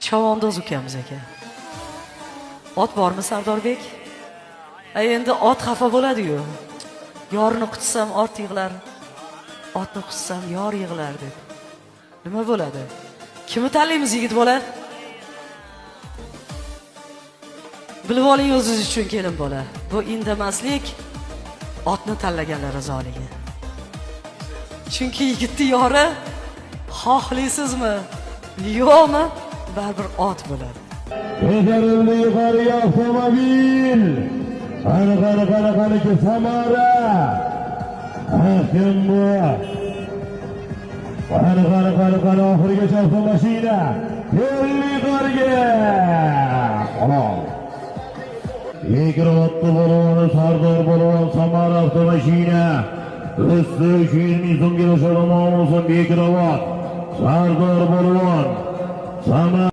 Chavandoz ukamiz aka. Ot bormi Sardorbek? Endi ot xafa bo'ladi-yu. Yorni qutsam ot yig'lar. Otni qutsam yor yig'lar deb. Nima bo'ladi? Kimni tanlaymiz yigit bola? Bilib oling o'zingiz uchun kelin bola. Bu indamaslik otni tanlaganlar rizoligi. Chunki yigitni yori xohlaysizmi, yo'qmi, baribir ot bo'ladi. Ko'tarildi yuqoriga avtomobil. Qani ki Samara. Kim bu? Qani oxirigacha avtomashina. Keldi yuqoriga. Xolos. Ekranotda bo'lgan Sardor bo'lgan Samara avtomashina. Üstü 200 ming so'mga o'sharoq olsin Bekirobod. Sardor bo'lgan Samara